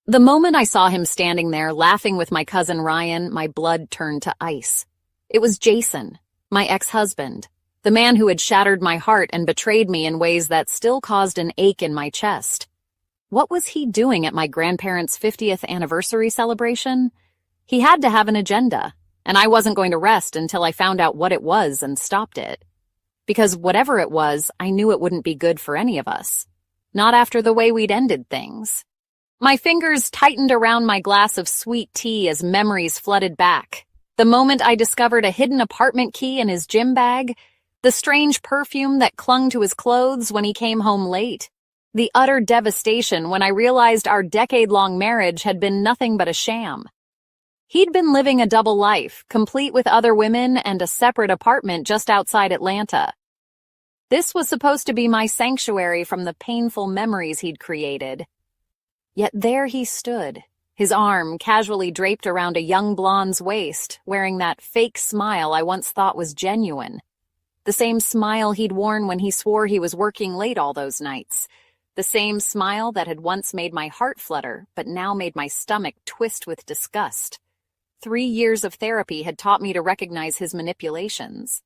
The moment I saw him standing there laughing with my cousin Ryan, my blood turned to ice. It was Jason, my ex-husband, the man who had shattered my heart and betrayed me in ways that still caused an ache in my chest. What was he doing at my grandparents' 50th anniversary celebration? He had to have an agenda, and I wasn't going to rest until I found out what it was and stopped it. Because whatever it was, I knew it wouldn't be good for any of us. Not after the way we'd ended things. My fingers tightened around my glass of sweet tea as memories flooded back. The moment I discovered a hidden apartment key in his gym bag, the strange perfume that clung to his clothes when he came home late, the utter devastation when I realized our decade-long marriage had been nothing but a sham. He'd been living a double life, complete with other women and a separate apartment just outside Atlanta. This was supposed to be my sanctuary from the painful memories he'd created. Yet there he stood, his arm casually draped around a young blonde's waist, wearing that fake smile I once thought was genuine. The same smile he'd worn when he swore he was working late all those nights. The same smile that had once made my heart flutter, but now made my stomach twist with disgust. 3 years of therapy had taught me to recognize his manipulations.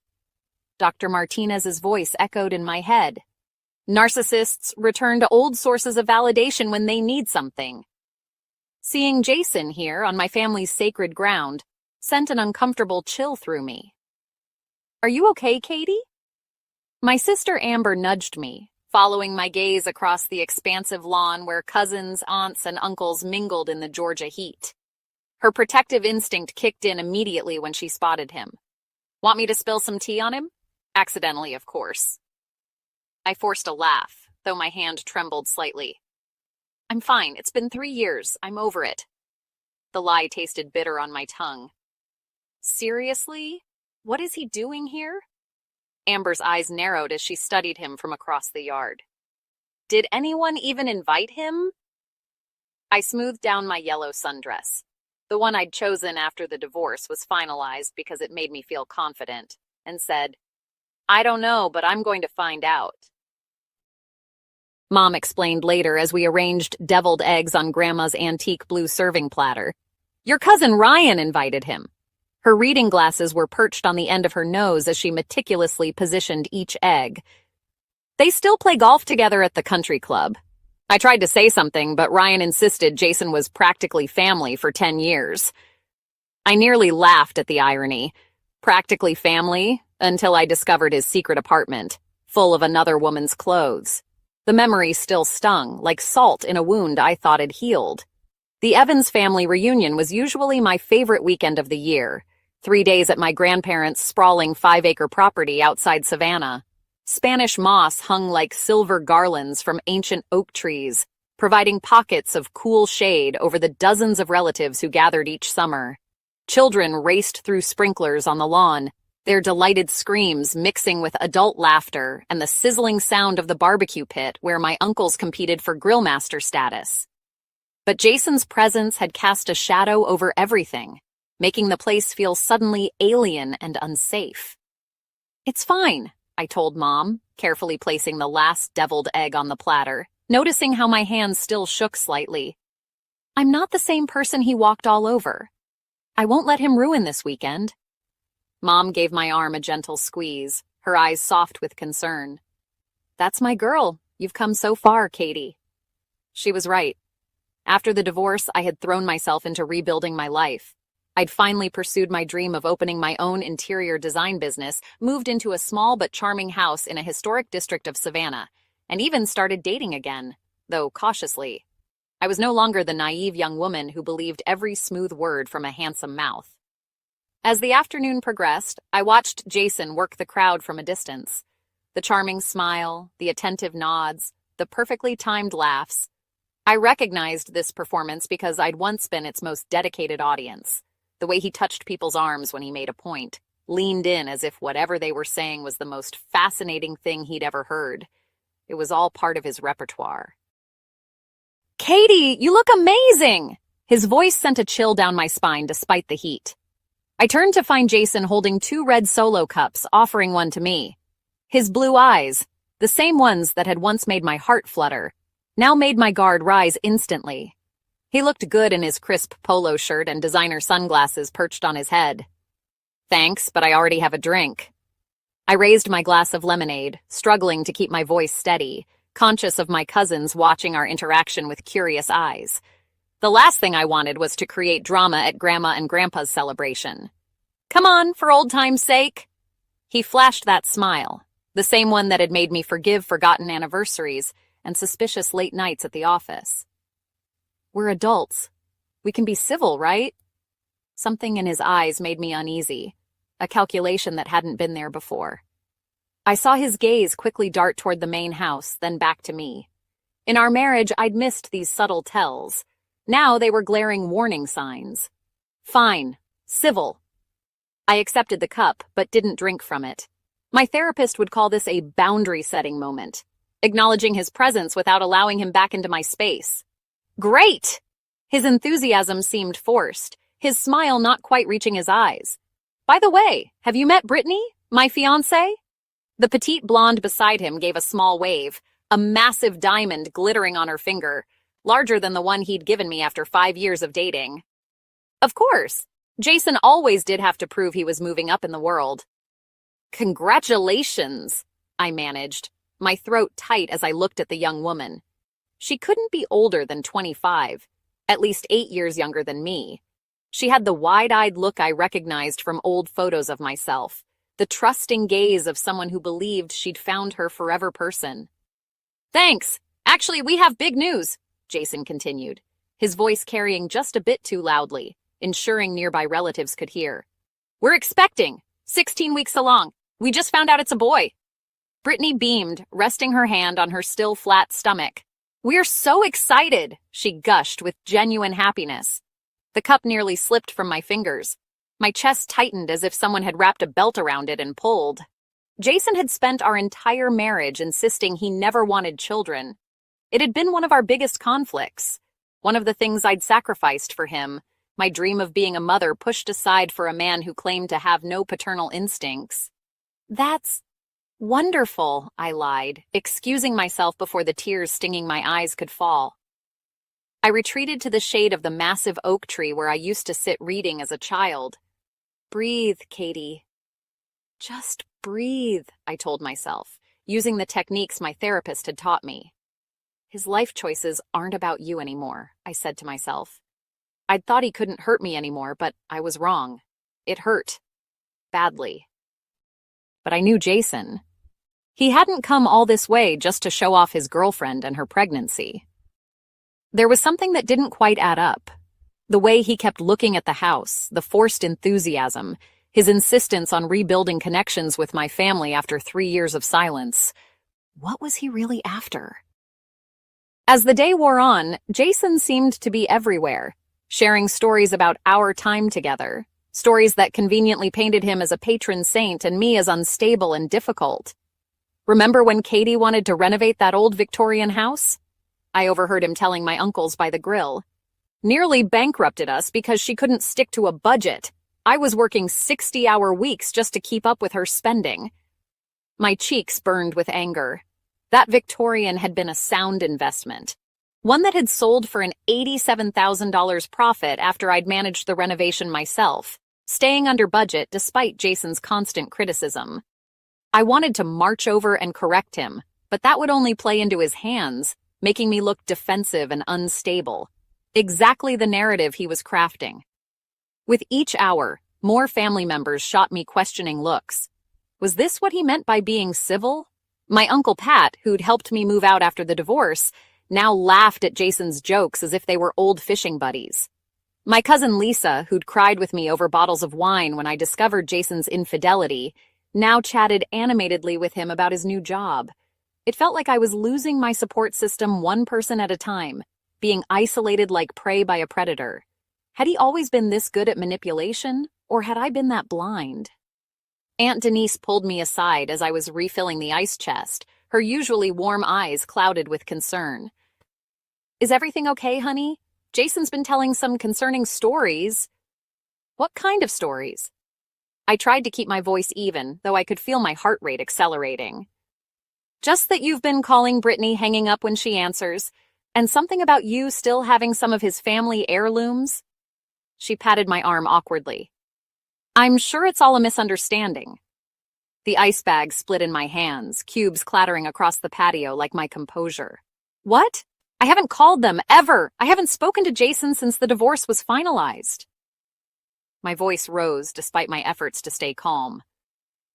Dr. Martinez's voice echoed in my head. Narcissists return to old sources of validation when they need something. Seeing Jason here on my family's sacred ground sent an uncomfortable chill through me. "Are you okay, Katie?" My sister Amber nudged me, following my gaze across the expansive lawn where cousins, aunts, and uncles mingled in the Georgia heat. Her protective instinct kicked in immediately when she spotted him. "Want me to spill some tea on him?" Accidentally, of course. I forced a laugh, though my hand trembled slightly. "I'm fine. It's been 3 years. I'm over it." The lie tasted bitter on my tongue. "Seriously? What is he doing here?" Amber's eyes narrowed as she studied him from across the yard. "Did anyone even invite him?" I smoothed down my yellow sundress. The one I'd chosen after the divorce was finalized because it made me feel confident, and said, "I don't know, but I'm going to find out." Mom explained later as we arranged deviled eggs on Grandma's antique blue serving platter. "Your cousin Ryan invited him." Her reading glasses were perched on the end of her nose as she meticulously positioned each egg. "They still play golf together at the country club." I tried to say something, but Ryan insisted Jason was practically family for 10 years. I nearly laughed at the irony. Practically family, until I discovered his secret apartment, full of another woman's clothes. The memory still stung, like salt in a wound I thought had healed. The Evans family reunion was usually my favorite weekend of the year. 3 days at my grandparents' sprawling 5-acre property outside Savannah. Spanish moss hung like silver garlands from ancient oak trees, providing pockets of cool shade over the dozens of relatives who gathered each summer. Children raced through sprinklers on the lawn, their delighted screams mixing with adult laughter and the sizzling sound of the barbecue pit where my uncles competed for grillmaster status. But Jason's presence had cast a shadow over everything, making the place feel suddenly alien and unsafe. "It's fine," I told Mom, carefully placing the last deviled egg on the platter, noticing how my hands still shook slightly. "I'm not the same person he walked all over. I won't let him ruin this weekend." Mom gave my arm a gentle squeeze, her eyes soft with concern. "That's my girl. You've come so far, Katie." She was right. After the divorce, I had thrown myself into rebuilding my life. I'd finally pursued my dream of opening my own interior design business, moved into a small but charming house in a historic district of Savannah, and even started dating again, though cautiously. I was no longer the naive young woman who believed every smooth word from a handsome mouth. As the afternoon progressed, I watched Jason work the crowd from a distance. The charming smile, the attentive nods, the perfectly timed laughs. I recognized this performance because I'd once been its most dedicated audience. The way he touched people's arms when he made a point, leaned in as if whatever they were saying was the most fascinating thing he'd ever heard. It was all part of his repertoire. "Katie, you look amazing!" His voice sent a chill down my spine despite the heat. I turned to find Jason holding 2 red Solo cups, offering one to me. His blue eyes, the same ones that had once made my heart flutter, now made my guard rise instantly. He looked good in his crisp polo shirt and designer sunglasses perched on his head. Thanks, but I already have a drink. I raised my glass of lemonade, struggling to keep my voice steady, conscious of my cousins watching our interaction with curious eyes. The last thing I wanted was to create drama at Grandma and Grandpa's celebration. Come on, for old time's sake. He flashed that smile, the same one that had made me forgive forgotten anniversaries and suspicious late nights at the office. We're adults. We can be civil, right? Something in his eyes made me uneasy, a calculation that hadn't been there before. I saw his gaze quickly dart toward the main house, then back to me. In our marriage, I'd missed these subtle tells. Now they were glaring warning signs. Fine. Civil. I accepted the cup, but didn't drink from it. My therapist would call this a boundary-setting moment, acknowledging his presence without allowing him back into my space. Great! His enthusiasm seemed forced, his smile not quite reaching his eyes. By the way, have you met Brittany, my fiancée? The petite blonde beside him gave a small wave, a massive diamond glittering on her finger, larger than the one he'd given me after 5 years of dating. Of course, Jason always did have to prove he was moving up in the world. Congratulations, I managed, my throat tight as I looked at the young woman. She couldn't be older than 25, at least 8 years younger than me. She had the wide-eyed look I recognized from old photos of myself, the trusting gaze of someone who believed she'd found her forever person. Thanks. Actually, we have big news, Jason continued, his voice carrying just a bit too loudly, ensuring nearby relatives could hear. We're expecting, 16 weeks along. We just found out it's a boy. Brittany beamed, resting her hand on her still flat stomach. We're so excited, she gushed with genuine happiness. The cup nearly slipped from my fingers. My chest tightened as if someone had wrapped a belt around it and pulled. Jason had spent our entire marriage insisting he never wanted children. It had been one of our biggest conflicts. One of the things I'd sacrificed for him, my dream of being a mother pushed aside for a man who claimed to have no paternal instincts. That's wonderful, I lied, excusing myself before the tears stinging my eyes could fall. I retreated to the shade of the massive oak tree where I used to sit reading as a child. Breathe, Katie. Just breathe, I told myself, using the techniques my therapist had taught me. His life choices aren't about you anymore, I said to myself. I'd thought he couldn't hurt me anymore, but I was wrong. It hurt. Badly. But I knew Jason. He hadn't come all this way just to show off his girlfriend and her pregnancy. There was something that didn't quite add up. The way he kept looking at the house, the forced enthusiasm, his insistence on rebuilding connections with my family after 3 years of silence. What was he really after? As the day wore on, Jason seemed to be everywhere, sharing stories about our time together, stories that conveniently painted him as a patron saint and me as unstable and difficult. Remember when Katie wanted to renovate that old Victorian house? I overheard him telling my uncles by the grill. Nearly bankrupted us because she couldn't stick to a budget. I was working 60-hour weeks just to keep up with her spending. My cheeks burned with anger. That Victorian had been a sound investment, one that had sold for an $87,000 profit after I'd managed the renovation myself, staying under budget despite Jason's constant criticism. I wanted to march over and correct him, but that would only play into his hands, making me look defensive and unstable. Exactly the narrative he was crafting. With each hour, more family members shot me questioning looks. Was this what he meant by being civil? My Uncle Pat, who'd helped me move out after the divorce, now laughed at Jason's jokes as if they were old fishing buddies. My cousin Lisa, who'd cried with me over bottles of wine when I discovered Jason's infidelity, now chatted animatedly with him about his new job. It felt like I was losing my support system one person at a time, being isolated like prey by a predator. Had he always been this good at manipulation, or had I been that blind? Aunt Denise pulled me aside as I was refilling the ice chest, her usually warm eyes clouded with concern. Is everything okay, honey? Jason's been telling some concerning stories. What kind of stories? I tried to keep my voice even, though I could feel my heart rate accelerating. Just that you've been calling Brittany hanging up when she answers, And something about you still having some of his family heirlooms? She patted my arm awkwardly. I'm sure it's all a misunderstanding. The ice bag split in my hands, cubes clattering across the patio like my composure. What? I haven't called them, ever. I haven't spoken to Jason since the divorce was finalized. My voice rose despite my efforts to stay calm.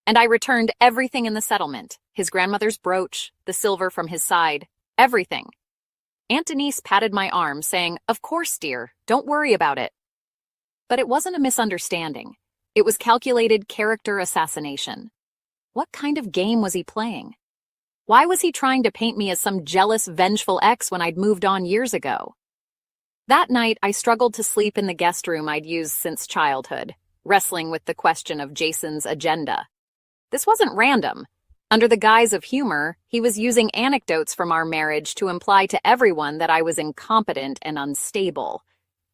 And I returned everything in the settlement, his grandmother's brooch, the silver from his side, everything. Aunt Denise patted my arm, saying, "Of course, dear, don't worry about it." But it wasn't a misunderstanding. It was calculated character assassination. What kind of game was he playing? Why was he trying to paint me as some jealous, vengeful ex when I'd moved on years ago? That night, I struggled to sleep in the guest room I'd used since childhood, wrestling with the question of Jason's agenda. This wasn't random. Under the guise of humor, he was using anecdotes from our marriage to imply to everyone that I was incompetent and unstable.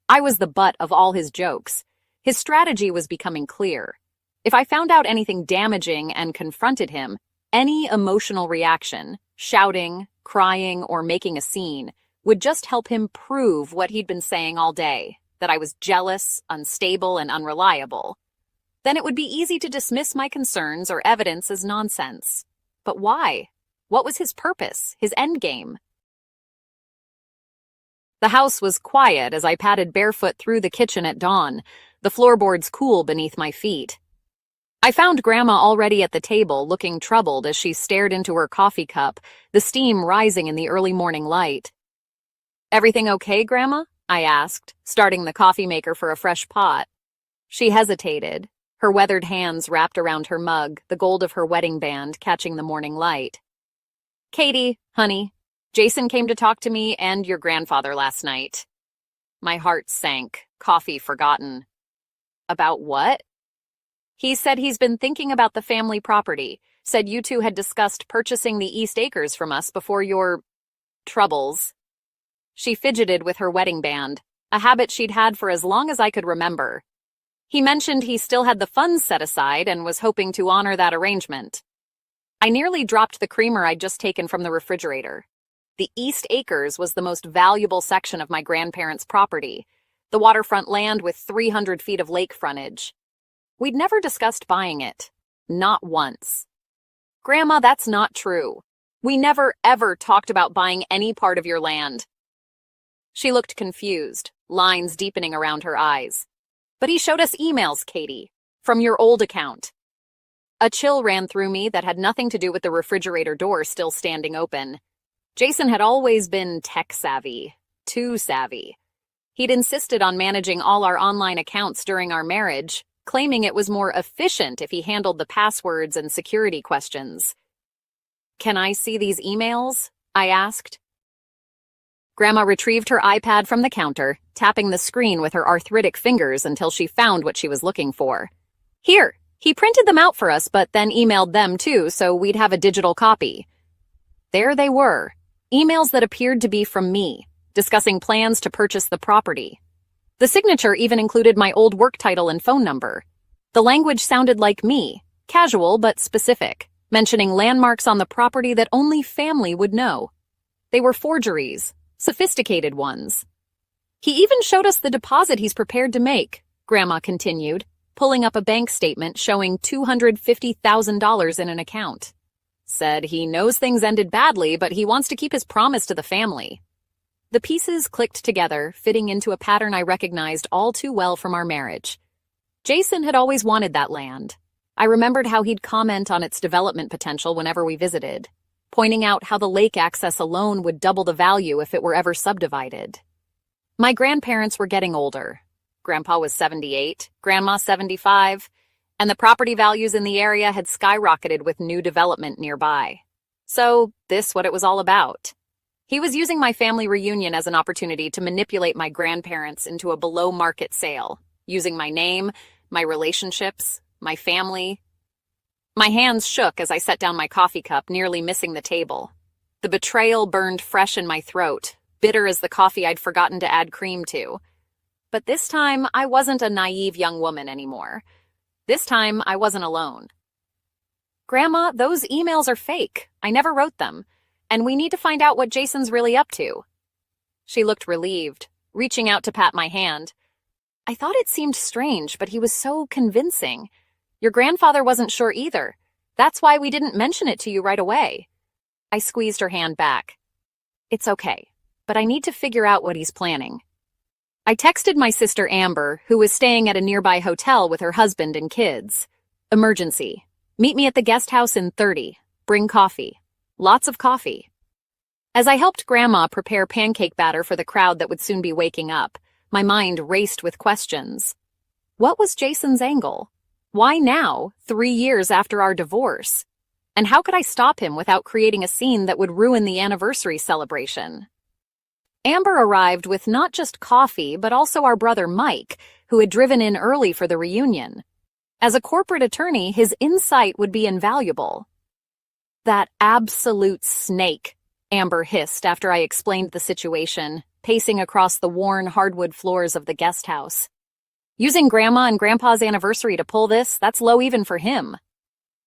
I was the butt of all his jokes. His strategy was becoming clear. If I found out anything damaging and confronted him, any emotional reaction, shouting, crying, or making a scene, would just help him prove what he'd been saying all day, that I was jealous, unstable, and unreliable. Then it would be easy to dismiss my concerns or evidence as nonsense. But why? What was his purpose, his endgame? The house was quiet as I padded barefoot through the kitchen at dawn, the floorboards cool beneath my feet. I found Grandma already at the table, looking troubled as she stared into her coffee cup, the steam rising in the early morning light. "Everything okay, Grandma?" I asked, starting the coffee maker for a fresh pot. She hesitated, her weathered hands wrapped around her mug, the gold of her wedding band catching the morning light. "Katie, honey, Jason came to talk to me and your grandfather last night." My heart sank, coffee forgotten. "About what?" "He said he's been thinking about the family property, said you two had discussed purchasing the East Acres from us before your troubles." She fidgeted with her wedding band, a habit she'd had for as long as I could remember. "He mentioned he still had the funds set aside and was hoping to honor that arrangement." I nearly dropped the creamer I'd just taken from the refrigerator. The East Acres was the most valuable section of my grandparents' property, the waterfront land with 300 feet of lake frontage. We'd never discussed buying it. Not once. "Grandma, that's not true. We never, ever talked about buying any part of your land." She looked confused, lines deepening around her eyes. "But he showed us emails, Katie, from your old account." A chill ran through me that had nothing to do with the refrigerator door still standing open. Jason had always been tech-savvy, too savvy. He'd insisted on managing all our online accounts during our marriage, claiming it was more efficient if he handled the passwords and security questions. "Can I see these emails?" I asked. Grandma retrieved her iPad from the counter, tapping the screen with her arthritic fingers until she found what she was looking for. "Here, he printed them out for us but then emailed them too, so we'd have a digital copy." There they were, emails that appeared to be from me, discussing plans to purchase the property. The signature even included my old work title and phone number. The language sounded like me, casual but specific, mentioning landmarks on the property that only family would know. They were forgeries, sophisticated ones. "He even showed us the deposit he's prepared to make," Grandma continued, pulling up a bank statement showing $250,000 in an account. "Said he knows things ended badly, but he wants to keep his promise to the family." The pieces clicked together, fitting into a pattern I recognized all too well from our marriage. Jason had always wanted that land. I remembered how he'd comment on its development potential whenever we visited, pointing out how the lake access alone would double the value if it were ever subdivided. My grandparents were getting older. Grandpa was 78, Grandma 75, and the property values in the area had skyrocketed with new development nearby. So, this what it was all about. He was using my family reunion as an opportunity to manipulate my grandparents into a below-market sale, using my name, my relationships, my family. My hands shook as I set down my coffee cup, nearly missing the table. The betrayal burned fresh in my throat, bitter as the coffee I'd forgotten to add cream to. But this time, I wasn't a naive young woman anymore. This time, I wasn't alone. "Grandma, those emails are fake. I never wrote them. And we need to find out what Jason's really up to." She looked relieved, reaching out to pat my hand. I thought it seemed strange, but he was so convincing. Your grandfather wasn't sure either. That's why we didn't mention it to you right away. I squeezed her hand back. It's okay, but I need to figure out what he's planning. I texted my sister Amber, who was staying at a nearby hotel with her husband and kids. Emergency. Meet me at the guest house in 30. Bring coffee. Lots of coffee. As I helped Grandma prepare pancake batter for the crowd that would soon be waking up, my mind raced with questions. What was Jason's angle? Why now, 3 years after our divorce? And how could I stop him without creating a scene that would ruin the anniversary celebration? Amber arrived with not just coffee, but also our brother Mike, who had driven in early for the reunion. As a corporate attorney, his insight would be invaluable. That absolute snake, Amber hissed after I explained the situation, pacing across the worn hardwood floors of the guest house. Using Grandma and Grandpa's anniversary to pull this, that's low even for him.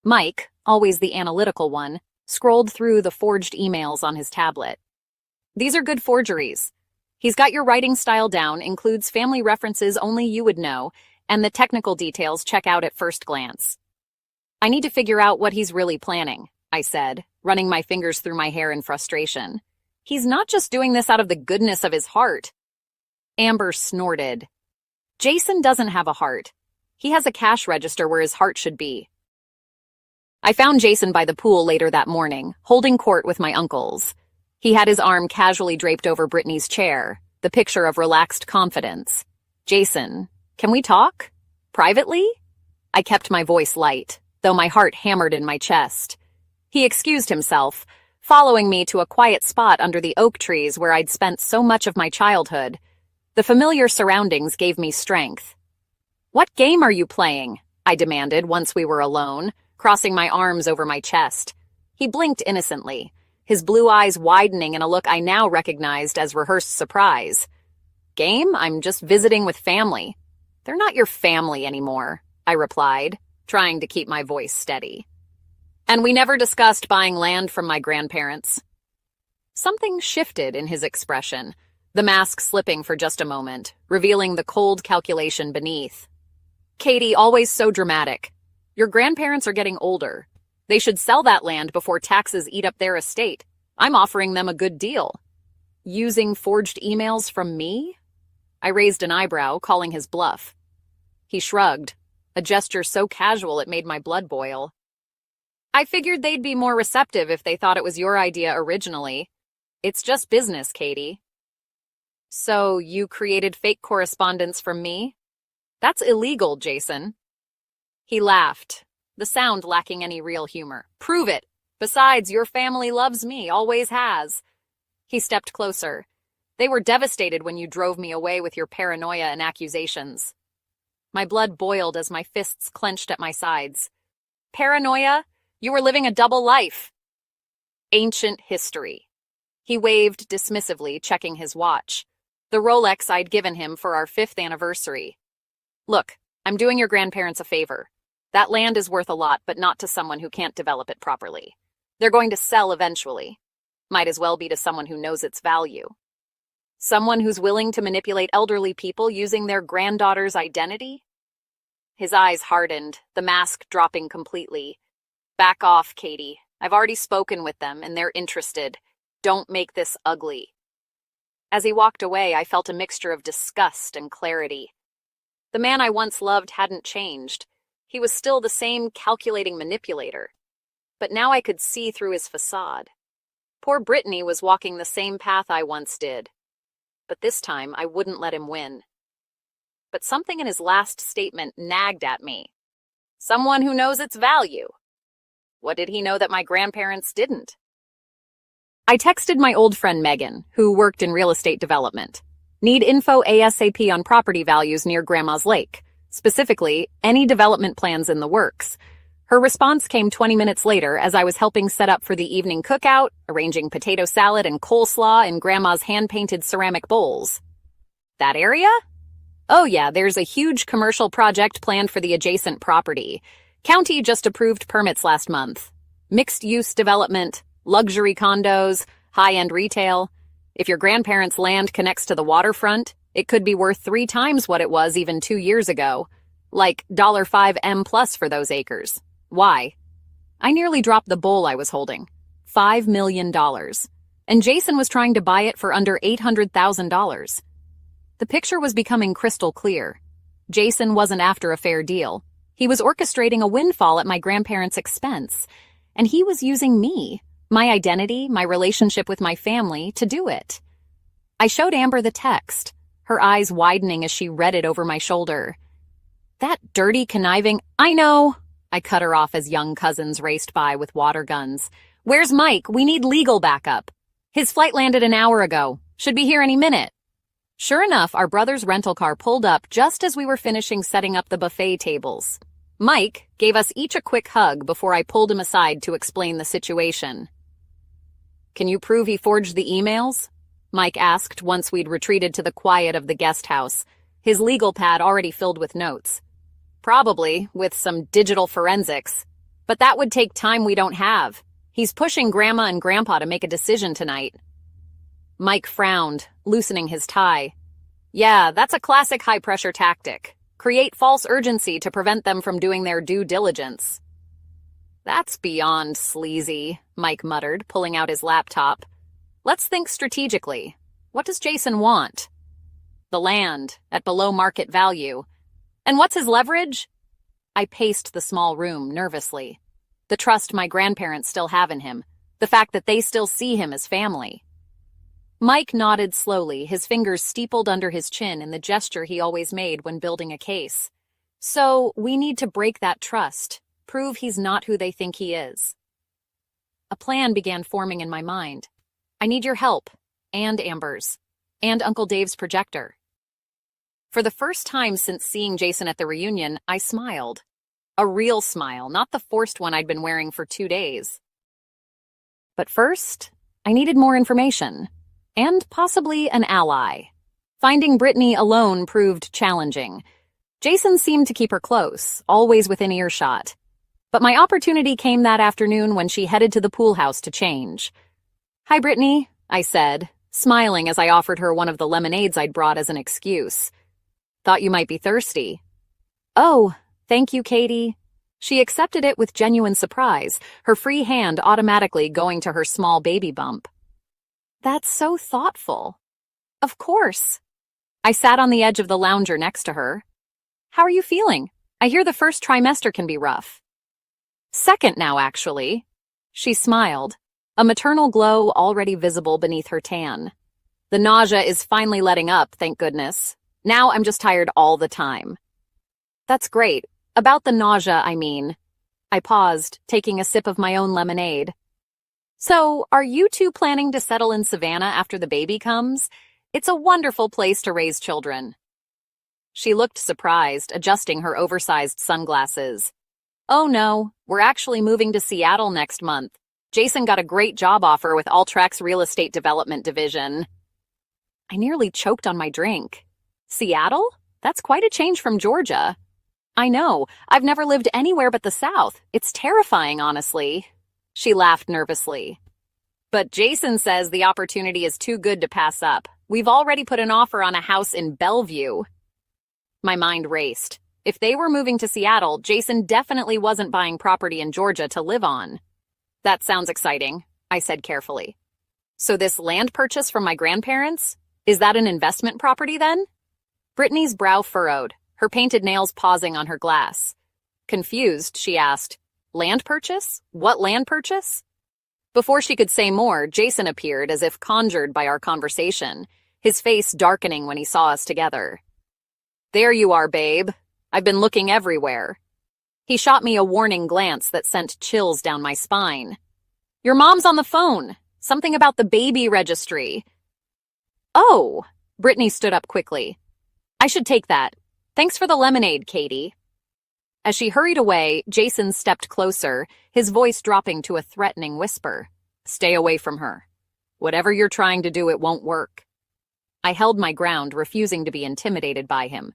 Mike, always the analytical one, scrolled through the forged emails on his tablet. These are good forgeries. He's got your writing style down, includes family references only you would know, and the technical details check out at first glance. I need to figure out what he's really planning, I said, running my fingers through my hair in frustration. He's not just doing this out of the goodness of his heart. Amber snorted. Jason doesn't have a heart. He has a cash register where his heart should be. I found Jason by the pool later that morning, holding court with my uncles. He had his arm casually draped over Brittany's chair, the picture of relaxed confidence. Jason, can we talk? Privately? I kept my voice light, though my heart hammered in my chest. He excused himself, following me to a quiet spot under the oak trees where I'd spent so much of my childhood. The familiar surroundings gave me strength. What game are you playing? I demanded once we were alone, crossing my arms over my chest. He blinked innocently, his blue eyes widening in a look I now recognized as rehearsed surprise. Game? I'm just visiting with family. They're not your family anymore, I replied, trying to keep my voice steady. And we never discussed buying land from my grandparents. Something shifted in his expression, the mask slipping for just a moment, revealing the cold calculation beneath. Katie, always so dramatic. Your grandparents are getting older. They should sell that land before taxes eat up their estate. I'm offering them a good deal. Using forged emails from me? I raised an eyebrow, calling his bluff. He shrugged, a gesture so casual it made my blood boil. I figured they'd be more receptive if they thought it was your idea originally. It's just business, Katie. So you created fake correspondence from me? That's illegal, Jason. He laughed, the sound lacking any real humor. Prove it. Besides, your family loves me, always has. He stepped closer. They were devastated when you drove me away with your paranoia and accusations. My blood boiled as my fists clenched at my sides. Paranoia? You were living a double life. Ancient history. He waved dismissively, checking his watch. The Rolex I'd given him for our 5th anniversary. Look, I'm doing your grandparents a favor. That land is worth a lot, but not to someone who can't develop it properly. They're going to sell eventually. Might as well be to someone who knows its value. Someone who's willing to manipulate elderly people using their granddaughter's identity? His eyes hardened, the mask dropping completely. Back off, Katie. I've already spoken with them, and they're interested. Don't make this ugly. As he walked away, I felt a mixture of disgust and clarity. The man I once loved hadn't changed. He was still the same calculating manipulator. But now I could see through his facade. Poor Brittany was walking the same path I once did. But this time, I wouldn't let him win. But something in his last statement nagged at me. Someone who knows its value. What did he know that my grandparents didn't? I texted my old friend Megan, who worked in real estate development. Need info ASAP on property values near Grandma's Lake. Specifically, any development plans in the works. Her response came 20 minutes later as I was helping set up for the evening cookout, arranging potato salad and coleslaw in Grandma's hand-painted ceramic bowls. That area? Oh yeah, there's a huge commercial project planned for the adjacent property. County just approved permits last month. Mixed-use development, luxury condos, high-end retail. If your grandparents' land connects to the waterfront, it could be worth 3 times what it was even 2 years ago. Like $5M plus for those acres. Why? I nearly dropped the bowl I was holding. $5 million. And Jason was trying to buy it for under $800,000. The picture was becoming crystal clear. Jason wasn't after a fair deal. He was orchestrating a windfall at my grandparents' expense. And he was using me, my identity, my relationship with my family, to do it. I showed Amber the text, her eyes widening as she read it over my shoulder. That dirty, conniving— I know! I cut her off as young cousins raced by with water guns. Where's Mike? We need legal backup. His flight landed an hour ago. Should be here any minute. Sure enough, our brother's rental car pulled up just as we were finishing setting up the buffet tables. Mike gave us each a quick hug before I pulled him aside to explain the situation. Can you prove he forged the emails? Mike asked once we'd retreated to the quiet of the guest house, his legal pad already filled with notes. Probably, with some digital forensics. But that would take time we don't have. He's pushing Grandma and Grandpa to make a decision tonight. Mike frowned, loosening his tie. Yeah, that's a classic high-pressure tactic. Create false urgency to prevent them from doing their due diligence. That's beyond sleazy, Mike muttered, pulling out his laptop. Let's think strategically. What does Jason want? The land, at below market value. And what's his leverage? I paced the small room nervously. The trust my grandparents still have in him. The fact that they still see him as family. Mike nodded slowly, his fingers steepled under his chin in the gesture he always made when building a case. So, we need to break that trust, prove he's not who they think he is. A plan began forming in my mind. I need your help, and Amber's, and Uncle Dave's projector. For the first time since seeing Jason at the reunion, I smiled. A real smile, not the forced one I'd been wearing for 2 days. But first, I needed more information. And possibly an ally. Finding Brittany alone proved challenging. Jason seemed to keep her close, always within earshot. But my opportunity came that afternoon when she headed to the pool house to change. Hi, Brittany, I said, smiling as I offered her one of the lemonades I'd brought as an excuse. Thought you might be thirsty. Oh, thank you, Katie. She accepted it with genuine surprise, her free hand automatically going to her small baby bump. That's so thoughtful. Of course. I sat on the edge of the lounger next to her. How are you feeling? I hear the first trimester can be rough. Second now, actually. She smiled, a maternal glow already visible beneath her tan. The nausea is finally letting up, thank goodness. Now I'm just tired all the time. That's great. About the nausea, I mean. I paused, taking a sip of my own lemonade. So, are you two planning to settle in Savannah after the baby comes? It's a wonderful place to raise children. She looked surprised, adjusting her oversized sunglasses. Oh no, we're actually moving to Seattle next month. Jason got a great job offer with Alltrack's real estate development division. I nearly choked on my drink. Seattle? That's quite a change from Georgia. I know, I've never lived anywhere but the South. It's terrifying, honestly. She laughed nervously. But Jason says the opportunity is too good to pass up. We've already put an offer on a house in Bellevue. My mind raced. If they were moving to Seattle, Jason definitely wasn't buying property in Georgia to live on. That sounds exciting, I said carefully. So this land purchase from my grandparents? Is that an investment property then? Brittany's brow furrowed, her painted nails pausing on her glass. Confused, she asked, Land purchase? What land purchase? Before she could say more, Jason appeared as if conjured by our conversation, his face darkening when he saw us together. There you are, babe. I've been looking everywhere. He shot me a warning glance that sent chills down my spine. Your mom's on the phone. Something about the baby registry. Oh, Brittany stood up quickly. I should take that. Thanks for the lemonade, Katie. As she hurried away, Jason stepped closer, his voice dropping to a threatening whisper. Stay away from her. Whatever you're trying to do, it won't work. I held my ground, refusing to be intimidated by him.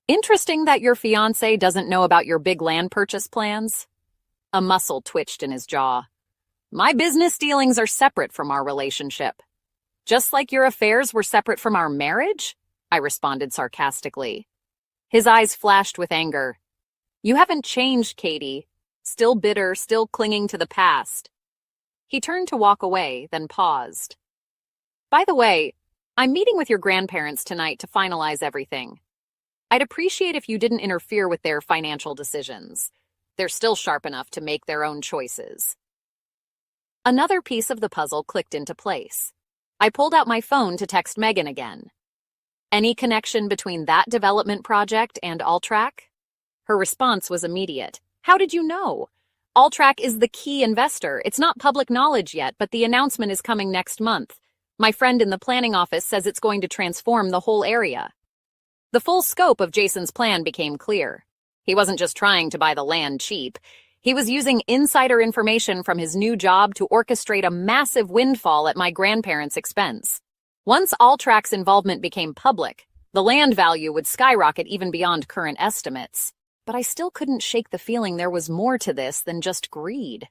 Interesting that your fiancé doesn't know about your big land purchase plans. A muscle twitched in his jaw. My business dealings are separate from our relationship. Just like your affairs were separate from our marriage? I responded sarcastically. His eyes flashed with anger. You haven't changed, Katie. Still bitter, still clinging to the past. He turned to walk away, then paused. By the way, I'm meeting with your grandparents tonight to finalize everything. I'd appreciate if you didn't interfere with their financial decisions. They're still sharp enough to make their own choices. Another piece of the puzzle clicked into place. I pulled out my phone to text Megan again. Any connection between that development project and Alltrack? Her response was immediate. How did you know? Alltrack is the key investor. It's not public knowledge yet, but the announcement is coming next month. My friend in the planning office says it's going to transform the whole area. The full scope of Jason's plan became clear. He wasn't just trying to buy the land cheap. He was using insider information from his new job to orchestrate a massive windfall at my grandparents' expense. Once Alltrack's involvement became public, the land value would skyrocket even beyond current estimates. But I still couldn't shake the feeling there was more to this than just greed.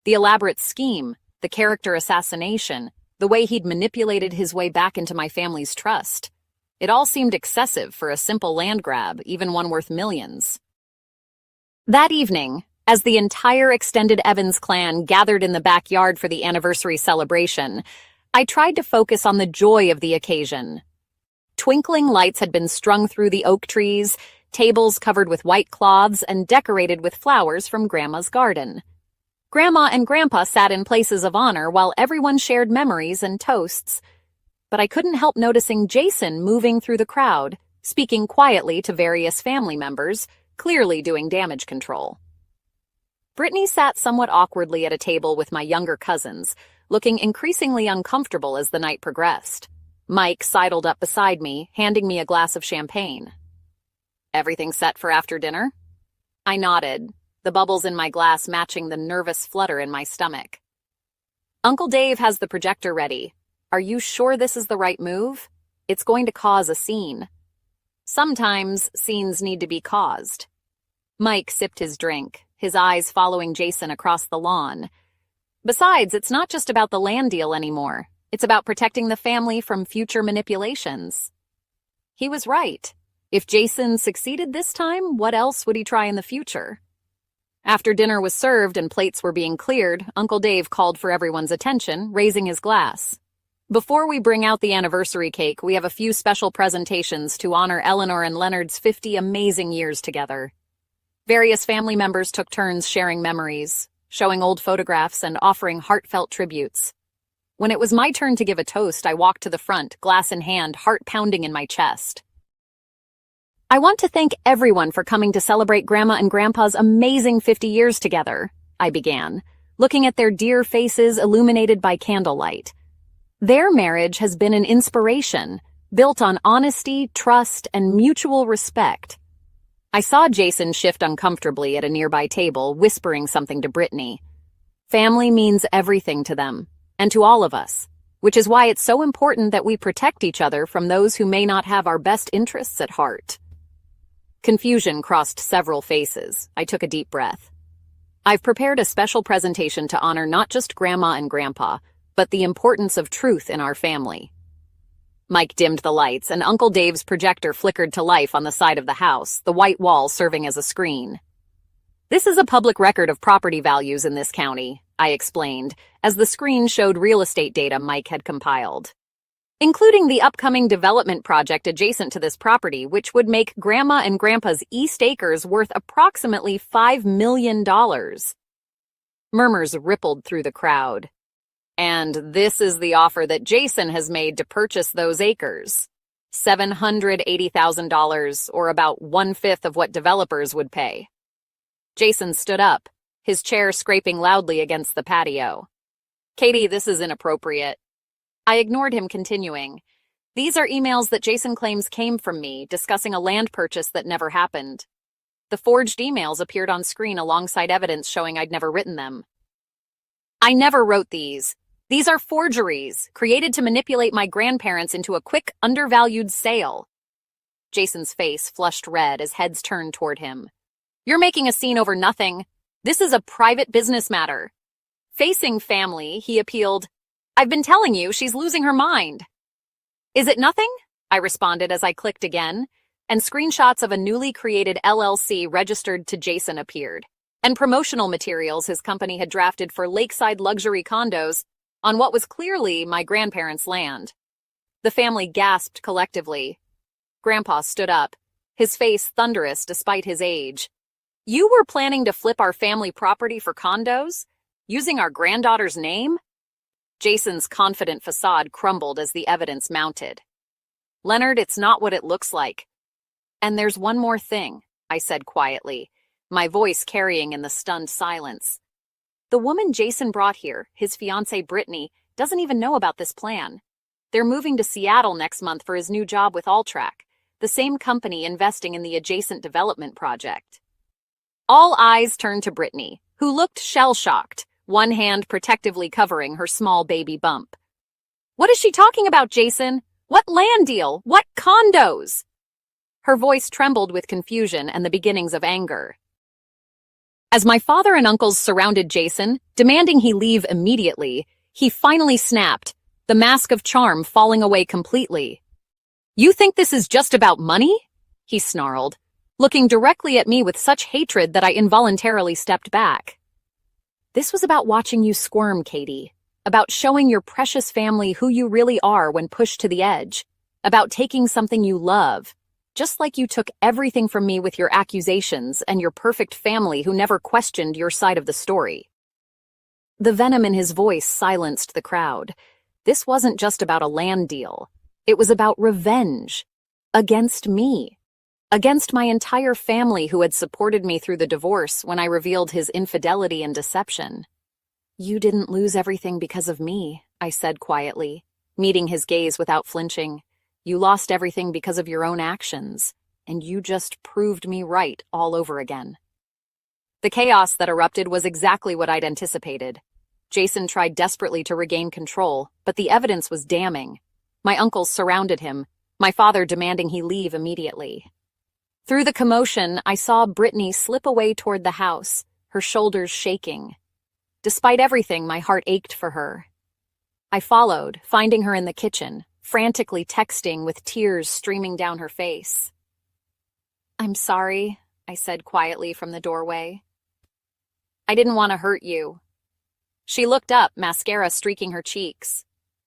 The elaborate scheme, the character assassination, the way he'd manipulated his way back into my family's trust. It all seemed excessive for a simple land grab, even one worth millions. That evening, as the entire extended Evans clan gathered in the backyard for the anniversary celebration, I tried to focus on the joy of the occasion. Twinkling lights had been strung through the oak trees, tables covered with white cloths and decorated with flowers from Grandma's garden. Grandma and Grandpa sat in places of honor while everyone shared memories and toasts. But I couldn't help noticing Jason moving through the crowd, speaking quietly to various family members, clearly doing damage control. Brittany sat somewhat awkwardly at a table with my younger cousins, looking increasingly uncomfortable as the night progressed. Mike sidled up beside me, handing me a glass of champagne. Everything set for after dinner? I nodded, the bubbles in my glass matching the nervous flutter in my stomach. Uncle Dave has the projector ready. Are you sure this is the right move? It's going to cause a scene. Sometimes scenes need to be caused. Mike sipped his drink, his eyes following Jason across the lawn. Besides, it's not just about the land deal anymore. It's about protecting the family from future manipulations. He was right. If Jason succeeded this time, what else would he try in the future? After dinner was served and plates were being cleared, Uncle Dave called for everyone's attention, raising his glass. Before we bring out the anniversary cake, we have a few special presentations to honor Eleanor and Leonard's 50 amazing years together. Various family members took turns sharing memories, showing old photographs, and offering heartfelt tributes. When it was my turn to give a toast, I walked to the front, glass in hand, heart pounding in my chest. I want to thank everyone for coming to celebrate Grandma and Grandpa's amazing 50 years together, I began, looking at their dear faces illuminated by candlelight. Their marriage has been an inspiration, built on honesty, trust, and mutual respect. I saw Jason shift uncomfortably at a nearby table, whispering something to Brittany. Family means everything to them, and to all of us, which is why it's so important that we protect each other from those who may not have our best interests at heart. Confusion crossed several faces. I took a deep breath. I've prepared a special presentation to honor not just Grandma and Grandpa, but the importance of truth in our family. Mike dimmed the lights, and Uncle Dave's projector flickered to life on the side of the house, the white wall serving as a screen. This is a public record of property values in this county, I explained, as the screen showed real estate data Mike had compiled, including the upcoming development project adjacent to this property, which would make Grandma and Grandpa's East Acres worth approximately $5 million. Murmurs rippled through the crowd. And this is the offer that Jason has made to purchase those acres. $780,000, or about 1/5 of what developers would pay. Jason stood up, his chair scraping loudly against the patio. Katie, this is inappropriate. I ignored him, continuing. These are emails that Jason claims came from me, discussing a land purchase that never happened. The forged emails appeared on screen alongside evidence showing I'd never written them. I never wrote these. These are forgeries, created to manipulate my grandparents into a quick, undervalued sale. Jason's face flushed red as heads turned toward him. You're making a scene over nothing. This is a private business matter. Facing family, he appealed, I've been telling you, she's losing her mind. Is it nothing? I responded as I clicked again, and screenshots of a newly created LLC registered to Jason appeared, and promotional materials his company had drafted for lakeside luxury condos on what was clearly my grandparents' land. The family gasped collectively. Grandpa stood up, his face thunderous despite his age. You were planning to flip our family property for condos? Using our granddaughter's name? Jason's confident facade crumbled as the evidence mounted. Leonard, it's not what it looks like. And there's one more thing, I said quietly, my voice carrying in the stunned silence. The woman Jason brought here, his fiancée Brittany, doesn't even know about this plan. They're moving to Seattle next month for his new job with Alltrack, the same company investing in the adjacent development project. All eyes turned to Brittany, who looked shell-shocked, one hand protectively covering her small baby bump. What is she talking about, Jason? What land deal? What condos? Her voice trembled with confusion and the beginnings of anger. As my father and uncles surrounded Jason, demanding he leave immediately, he finally snapped, the mask of charm falling away completely. You think this is just about money? He snarled, looking directly at me with such hatred that I involuntarily stepped back. This was about watching you squirm, Katie, about showing your precious family who you really are when pushed to the edge, about taking something you love, just like you took everything from me with your accusations and your perfect family who never questioned your side of the story. The venom in his voice silenced the crowd. This wasn't just about a land deal. It was about revenge. Against me. Against my entire family who had supported me through the divorce when I revealed his infidelity and deception. You didn't lose everything because of me, I said quietly, meeting his gaze without flinching. You lost everything because of your own actions, and you just proved me right all over again. The chaos that erupted was exactly what I'd anticipated. Jason tried desperately to regain control, but the evidence was damning. My uncles surrounded him, my father demanding he leave immediately. Through the commotion, I saw Brittany slip away toward the house, her shoulders shaking. Despite everything, my heart ached for her. I followed, finding her in the kitchen, frantically texting with tears streaming down her face. I'm sorry, I said quietly from the doorway. I didn't want to hurt you. She looked up, mascara streaking her cheeks.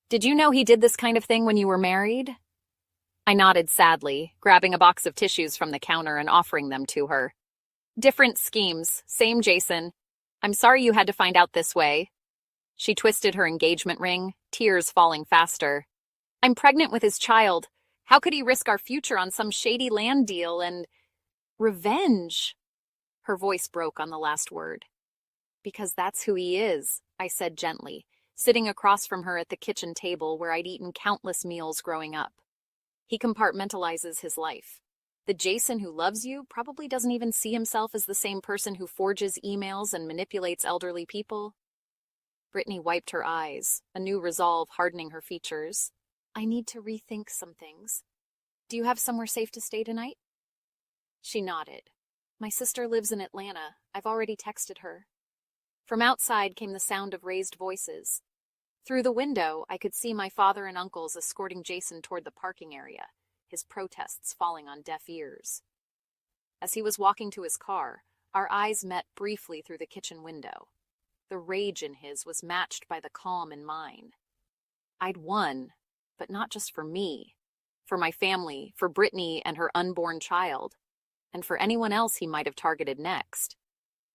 Did you know he did this kind of thing when you were married? I nodded sadly, grabbing a box of tissues from the counter and offering them to her. Different schemes, same Jason. I'm sorry you had to find out this way. She twisted her engagement ring, tears falling faster. I'm pregnant with his child. How could he risk our future on some shady land deal and... revenge? Her voice broke on the last word. Because that's who he is, I said gently, sitting across from her at the kitchen table where I'd eaten countless meals growing up. He compartmentalizes his life. The Jason who loves you probably doesn't even see himself as the same person who forges emails and manipulates elderly people. Brittany wiped her eyes, a new resolve hardening her features. I need to rethink some things. Do you have somewhere safe to stay tonight? She nodded. My sister lives in Atlanta. I've already texted her. From outside came the sound of raised voices. Through the window, I could see my father and uncles escorting Jason toward the parking area, his protests falling on deaf ears. As he was walking to his car, our eyes met briefly through the kitchen window. The rage in his was matched by the calm in mine. I'd won, but not just for me. For my family, for Brittany and her unborn child, and for anyone else he might have targeted next.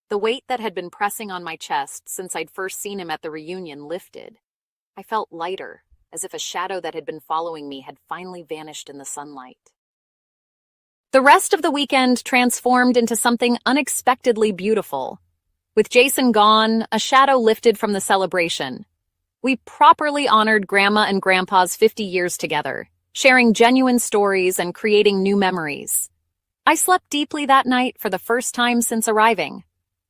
The weight that had been pressing on my chest since I'd first seen him at the reunion lifted. I felt lighter, as if a shadow that had been following me had finally vanished in the sunlight. The rest of the weekend transformed into something unexpectedly beautiful. With Jason gone, a shadow lifted from the celebration. We properly honored Grandma and Grandpa's 50 years together, sharing genuine stories and creating new memories. I slept deeply that night for the first time since arriving.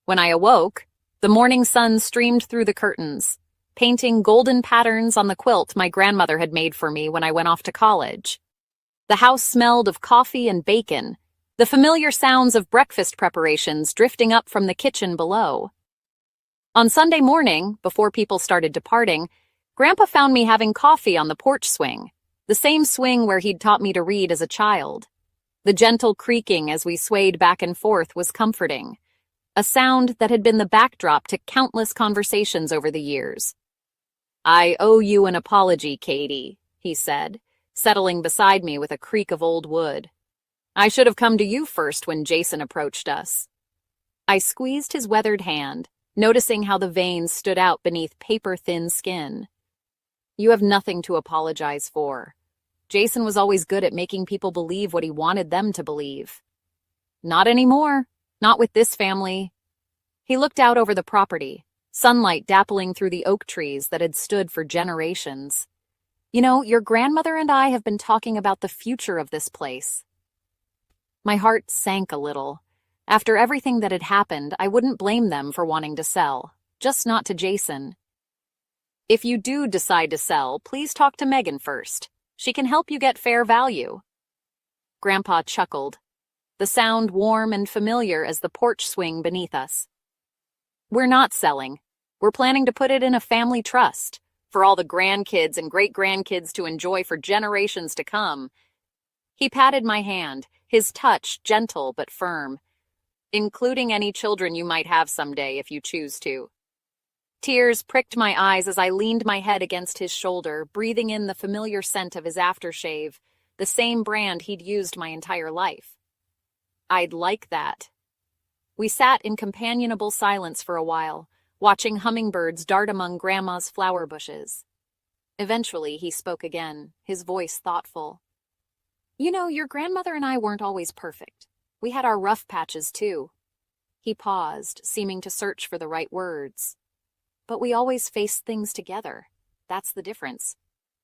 When I awoke, the morning sun streamed through the curtains, painting golden patterns on the quilt my grandmother had made for me when I went off to college. The house smelled of coffee and bacon, the familiar sounds of breakfast preparations drifting up from the kitchen below. On Sunday morning, before people started departing, Grandpa found me having coffee on the porch swing, the same swing where he'd taught me to read as a child. The gentle creaking as we swayed back and forth was comforting, a sound that had been the backdrop to countless conversations over the years. "I owe you an apology, Katie," he said, settling beside me with a creak of old wood. "I should have come to you first when Jason approached us." I squeezed his weathered hand, noticing how the veins stood out beneath paper-thin skin. "You have nothing to apologize for. Jason was always good at making people believe what he wanted them to believe." "Not anymore. Not with this family." He looked out over the property, sunlight dappling through the oak trees that had stood for generations. "You know, your grandmother and I have been talking about the future of this place." My heart sank a little. After everything that had happened, I wouldn't blame them for wanting to sell, just not to Jason. "If you do decide to sell, please talk to Megan first. She can help you get fair value." Grandpa chuckled, the sound warm and familiar as the porch swing beneath us. "We're not selling. We're planning to put it in a family trust, for all the grandkids and great-grandkids to enjoy for generations to come." He patted my hand, his touch gentle but firm. "Including any children you might have someday if you choose to." Tears pricked my eyes as I leaned my head against his shoulder, breathing in the familiar scent of his aftershave, the same brand he'd used my entire life. "I'd like that." We sat in companionable silence for a while, watching hummingbirds dart among Grandma's flower bushes. Eventually, he spoke again, his voice thoughtful. "You know, your grandmother and I weren't always perfect. We had our rough patches, too." He paused, seeming to search for the right words. "But we always faced things together. That's the difference.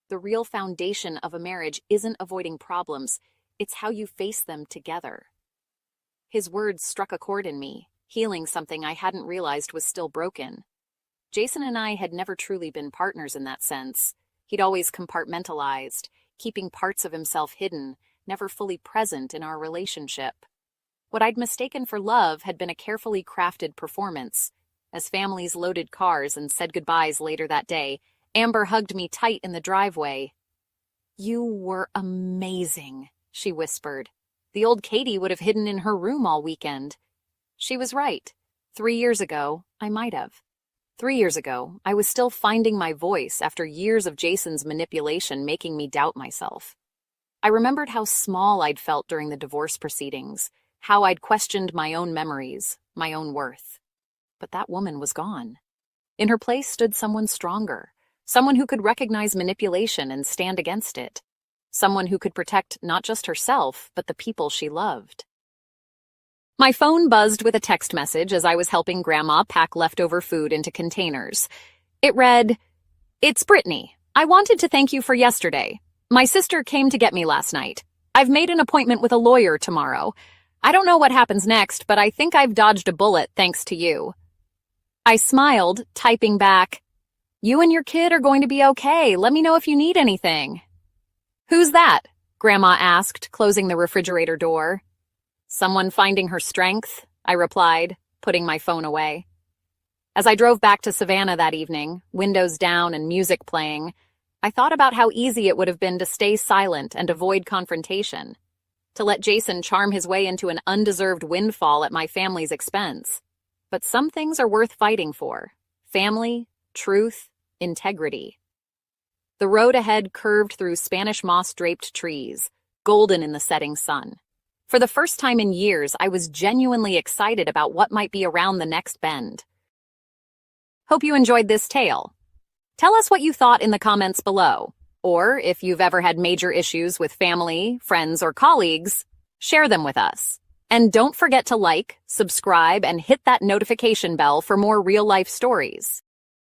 The real foundation of a marriage isn't avoiding problems, it's how you face them together." His words struck a chord in me, healing something I hadn't realized was still broken. Jason and I had never truly been partners in that sense. He'd always compartmentalized, keeping parts of himself hidden, never fully present in our relationship. What I'd mistaken for love had been a carefully crafted performance. As families loaded cars and said goodbyes later that day, Amber hugged me tight in the driveway. "You were amazing," she whispered. "The old Katie would have hidden in her room all weekend." She was right. 3 years ago, I might have. 3 years ago, I was still finding my voice after years of Jason's manipulation making me doubt myself. I remembered how small I'd felt during the divorce proceedings, how I'd questioned my own memories, my own worth. But that woman was gone. In her place stood someone stronger, someone who could recognize manipulation and stand against it, someone who could protect not just herself, but the people she loved. My phone buzzed with a text message as I was helping Grandma pack leftover food into containers. It read, "It's Brittany. I wanted to thank you for yesterday. My sister came to get me last night. I've made an appointment with a lawyer tomorrow. I don't know what happens next, but I think I've dodged a bullet thanks to you." I smiled, typing back, "You and your kid are going to be okay. Let me know if you need anything." "Who's that?" Grandma asked, closing the refrigerator door. "Someone finding her strength," I replied, putting my phone away. As I drove back to Savannah that evening, windows down and music playing, I thought about how easy it would have been to stay silent and avoid confrontation, to let Jason charm his way into an undeserved windfall at my family's expense. But some things are worth fighting for: family, truth, integrity. The road ahead curved through Spanish moss-draped trees, golden in the setting sun. For the first time in years, I was genuinely excited about what might be around the next bend. Hope you enjoyed this tale. Tell us what you thought in the comments below, or if you've ever had major issues with family, friends, or colleagues, share them with us. And don't forget to like, subscribe, and hit that notification bell for more real-life stories.